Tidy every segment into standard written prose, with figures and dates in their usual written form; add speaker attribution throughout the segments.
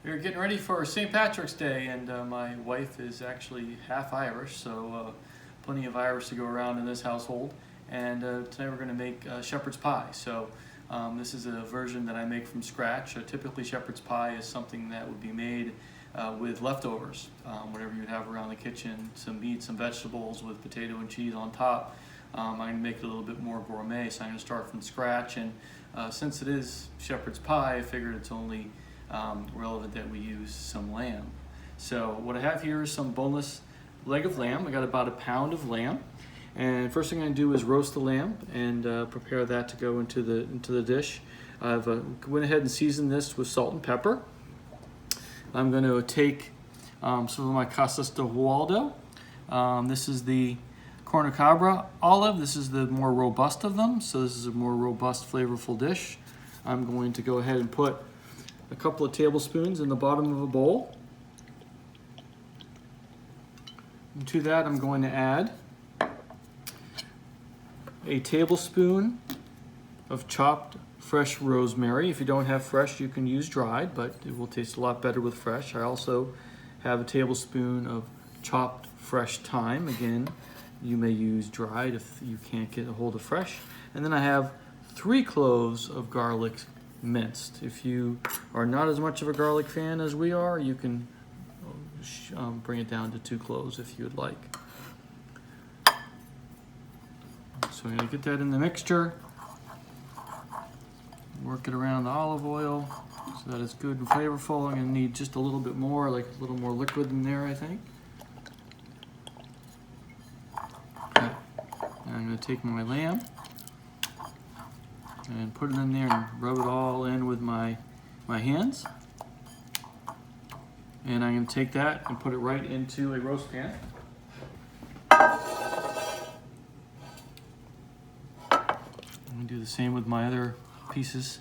Speaker 1: We're getting ready for St. Patrick's Day, and my wife is actually half Irish, so plenty of Irish to go around in this household. And today we're going to make shepherd's pie. So this is a version that I make from scratch. Typically shepherd's pie is something that would be made with leftovers, whatever you'd have around the kitchen, some meat, some vegetables with potato and cheese on top. I'm going to make it a little bit more gourmet, so I'm going to start from scratch. And since it is shepherd's pie, I figured it's only relevant that we use some lamb. So what I have here is some boneless leg of lamb. I got about a pound of lamb, and first thing I'm going to do is roast the lamb and prepare that to go into the dish. I've went ahead and seasoned this with salt and pepper. I'm going to take some of my Casas de Hualdo. This is the Cornicabra olive. This is the more robust of them, so this is a more robust, flavorful dish. I'm going to go ahead and put a couple of tablespoons in the bottom of a bowl. And to that, I'm going to add a tablespoon of chopped fresh rosemary. If you don't have fresh, you can use dried, but it will taste a lot better with fresh. I also have a tablespoon of chopped fresh thyme. Again, you may use dried if you can't get a hold of fresh. And then I have 3 cloves of garlic minced. If you are not as much of a garlic fan as we are, you can bring it down to 2 cloves if you'd like. So I'm going to get that in the mixture, work it around the olive oil so that it's good and flavorful. I'm going to need just a little bit more, like a little more liquid in there, I think. Okay. And I'm going to take my lamb and put it in there and rub it all in with my hands. And I'm going to take that and put it right into a roast pan. I'm going to do the same with my other pieces.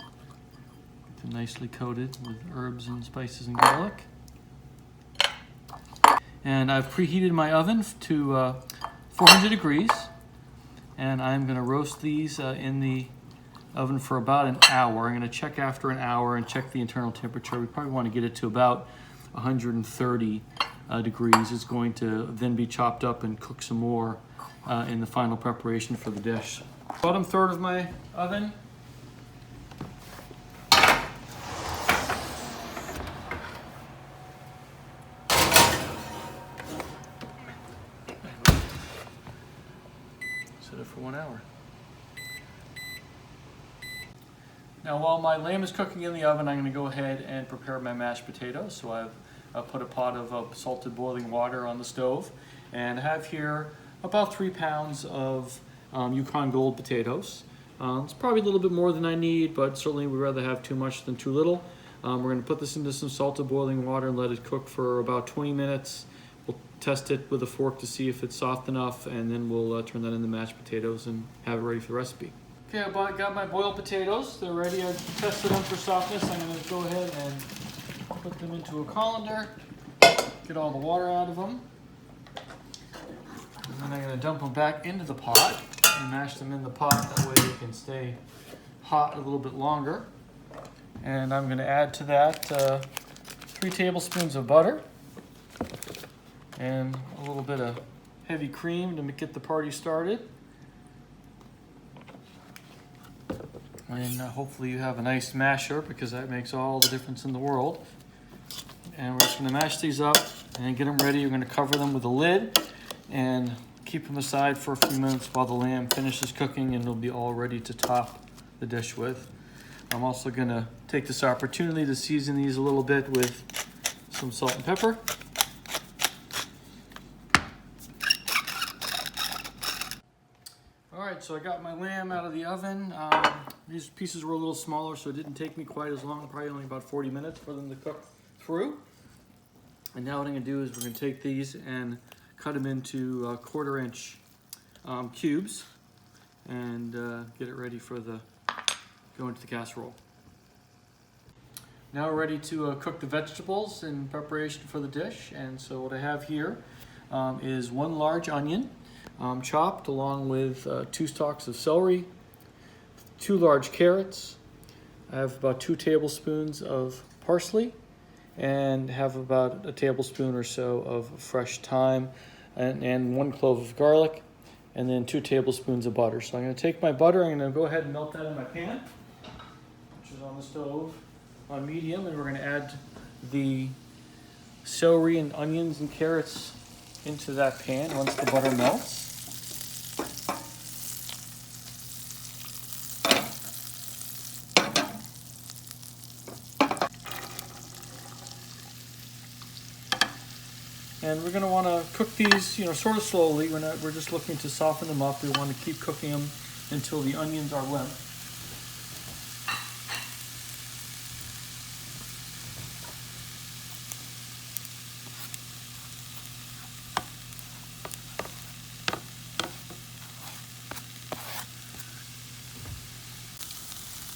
Speaker 1: Get them nicely coated with herbs and spices and garlic. And I've preheated my oven to 400 degrees. And I'm going to roast these in the oven for about an hour. I'm going to check after an hour and check the internal temperature. We probably want to get it to about 130 degrees. It's going to then be chopped up and cook some more in the final preparation for the dish. Bottom third of my oven. Set it for 1 hour. Now while my lamb is cooking in the oven, I'm going to go ahead and prepare my mashed potatoes. So I've put a pot of salted boiling water on the stove, and I have here about 3 pounds of Yukon Gold potatoes. It's probably a little bit more than I need, but certainly we'd rather have too much than too little. We're going to put this into some salted boiling water and let it cook for about 20 minutes. We'll test it with a fork to see if it's soft enough, and then we'll turn that into mashed potatoes and have it ready for the recipe. Okay, I got my boiled potatoes. They're ready. I've tested them for softness. I'm going to go ahead and put them into a colander, get all the water out of them. And then I'm going to dump them back into the pot and mash them in the pot. That way they can stay hot a little bit longer. And I'm going to add to that 3 tablespoons of butter and a little bit of heavy cream to get the party started. And hopefully you have a nice masher, because that makes all the difference in the world. And we're just going to mash these up and get them ready. We're going to cover them with a lid and keep them aside for a few minutes while the lamb finishes cooking, and it'll be all ready to top the dish with. I'm also going to take this opportunity to season these a little bit with some salt and pepper. Alright, so I got my lamb out of the oven. These pieces were a little smaller, so it didn't take me quite as long, probably only about 40 minutes for them to cook through. And now what I'm going to do is we're going to take these and cut them into 1/4 inch cubes and get it ready for go into the casserole. Now we're ready to cook the vegetables in preparation for the dish. And so what I have here is 1 large onion, chopped, along with 2 stalks of celery, 2 large carrots. I have about 2 tablespoons of parsley and have about a tablespoon or so of fresh thyme and 1 clove of garlic, and then 2 tablespoons of butter. So I'm going to take my butter, I'm going to go ahead and melt that in my pan, which is on the stove on medium, and we're going to add the celery and onions and carrots into that pan once the butter melts. And we're going to want to cook these, sort of slowly. We're just looking to soften them up. We want to keep cooking them until the onions are limp.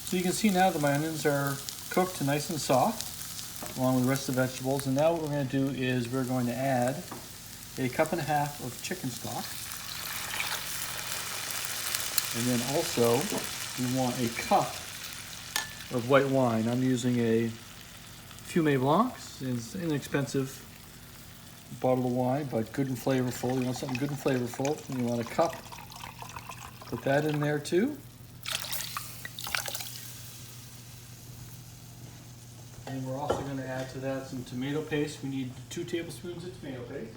Speaker 1: So you can see now that my onions are cooked nice and soft, along with the rest of the vegetables. And now what we're going to do is we're going to add a 1.5 cups of chicken stock. And then also we want a cup of white wine. I'm using a Fume Blanc. It's an inexpensive bottle of wine, but good and flavorful. You want something good and flavorful, and you want a cup. Put that in there too. And we're also going to add to that some tomato paste. We need 2 tablespoons of tomato paste.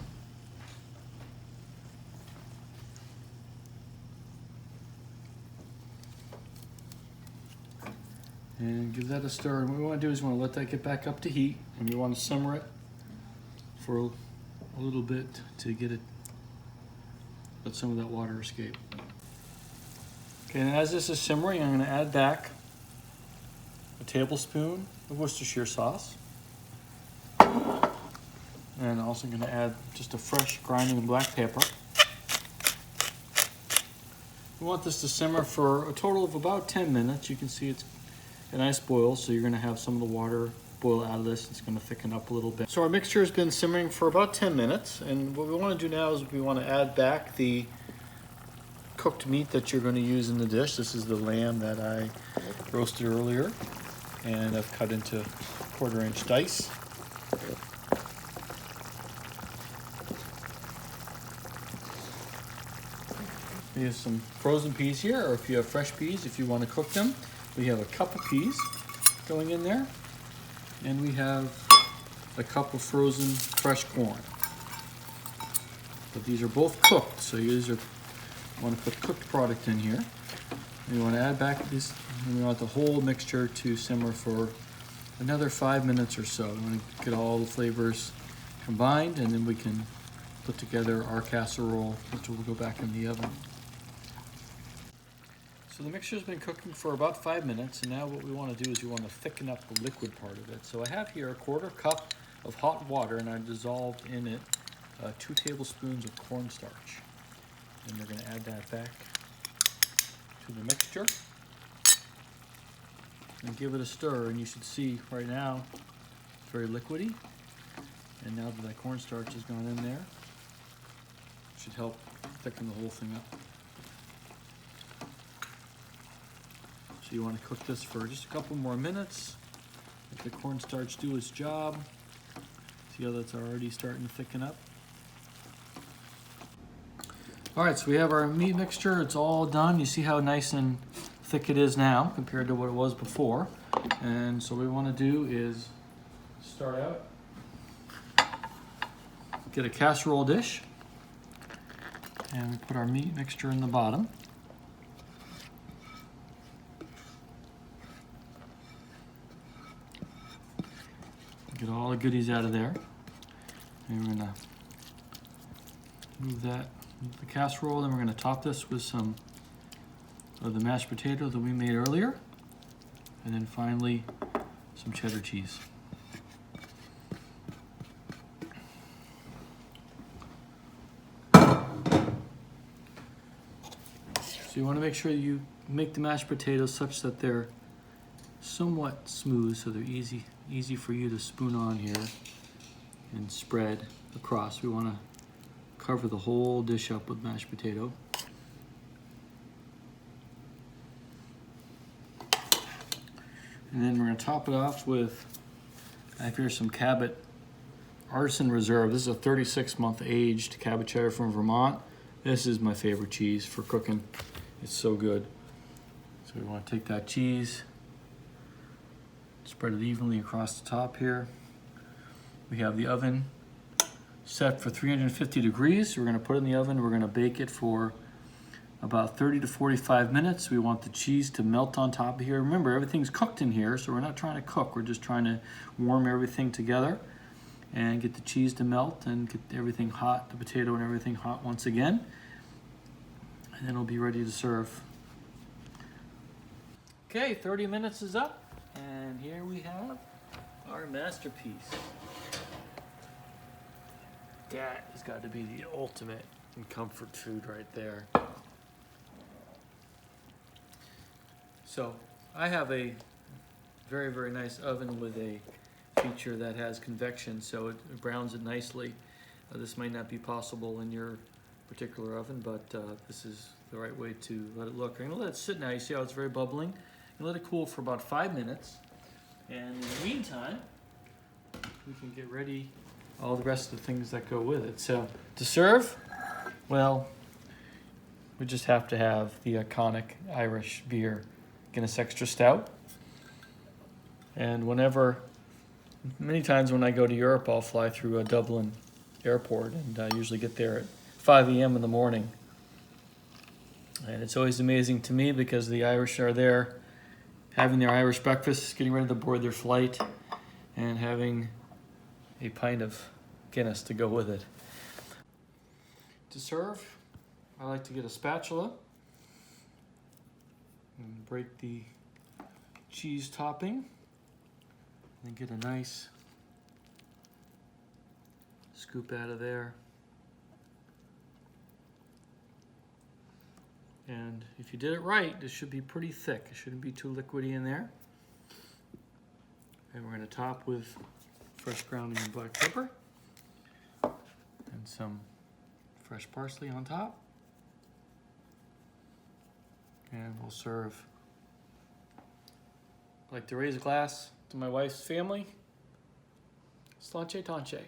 Speaker 1: And give that a stir. And what we want to do is we want to let that get back up to heat, and we want to simmer it for a little bit to let some of that water escape. Okay, and as this is simmering, I'm going to add back a tablespoon of Worcestershire sauce. And I'm also going to add just a fresh grinding black pepper. We want this to simmer for a total of about 10 minutes. You can see it's a nice boil, so you're going to have some of the water boil out of this. It's going to thicken up a little bit. So our mixture has been simmering for about 10 minutes, and what we want to do now is we want to add back the cooked meat that you're going to use in the dish. This is the lamb that I roasted earlier, and I've cut into 1/4-inch dice. We have some frozen peas here, or if you have fresh peas, if you want to cook them. We have a cup of peas going in there, and we have a cup of frozen fresh corn. But these are both cooked, so you want to put cooked product in here. And you want to add back this, and we want the whole mixture to simmer for another 5 minutes or so. We want to get all the flavors combined, and then we can put together our casserole, which will go back in the oven. So the mixture's been cooking for about 5 minutes, and now what we want to do is we want to thicken up the liquid part of it. So I have here a 1/4 cup of hot water, and I dissolved in it 2 tablespoons of cornstarch. And we're going to add that back to the mixture and give it a stir. And you should see right now it's very liquidy. And now that cornstarch has gone in there, it should help thicken the whole thing up. So you want to cook this for just a couple more minutes. Let the cornstarch do its job. See how that's already starting to thicken up? All right, so we have our meat mixture. It's all done. You see how nice and thick it is now compared to what it was before. And so what we want to do is start out, get a casserole dish, and we put our meat mixture in the bottom. Get all the goodies out of there. And we're gonna move the casserole, then we're gonna top this with some of the mashed potato that we made earlier. And then finally, some cheddar cheese. So you want to make sure you make the mashed potatoes such that they're somewhat smooth, so they're easy for you to spoon on here and spread across. We want to cover the whole dish up with mashed potato. And then we're going to top it off with I have here some Cabot Artisan Reserve. This is a 36-month aged Cabot cheddar from Vermont. This is my favorite cheese for cooking. It's so good. So we want to take that cheese, spread it evenly across the top here. We have the oven set for 350 degrees. We're going to put it in the oven. We're going to bake it for about 30 to 45 minutes. We want the cheese to melt on top of here. Remember, everything's cooked in here, so we're not trying to cook. We're just trying to warm everything together and get the cheese to melt and get everything hot, the potato and everything hot once again. And then it'll be ready to serve. Okay, 30 minutes is up, and here we have our masterpiece. That has got to be the ultimate in comfort food right there. So I have a very, very nice oven with a feature that has convection, so it browns it nicely. This might not be possible in your particular oven, but this is the right way to let it look. I'm gonna let it sit now. You see how it's very bubbling? And let it cool for about 5 minutes. And in the meantime, we can get ready all the rest of the things that go with it. So to serve, well, we just have to have the iconic Irish beer, Guinness Extra Stout. And many times when I go to Europe, I'll fly through a Dublin airport, and I usually get there at 5 a.m. in the morning. And it's always amazing to me because the Irish are there having their Irish breakfast, getting ready to board their flight, and having a pint of Guinness to go with it. To serve, I like to get a spatula and break the cheese topping, and get a nice scoop out of there. And if you did it right, this should be pretty thick. It shouldn't be too liquidy in there. And we're going to top with fresh ground onion and black pepper and some fresh parsley on top. And we'll serve. I'd like to raise a glass to my wife's family. Slanche tanche.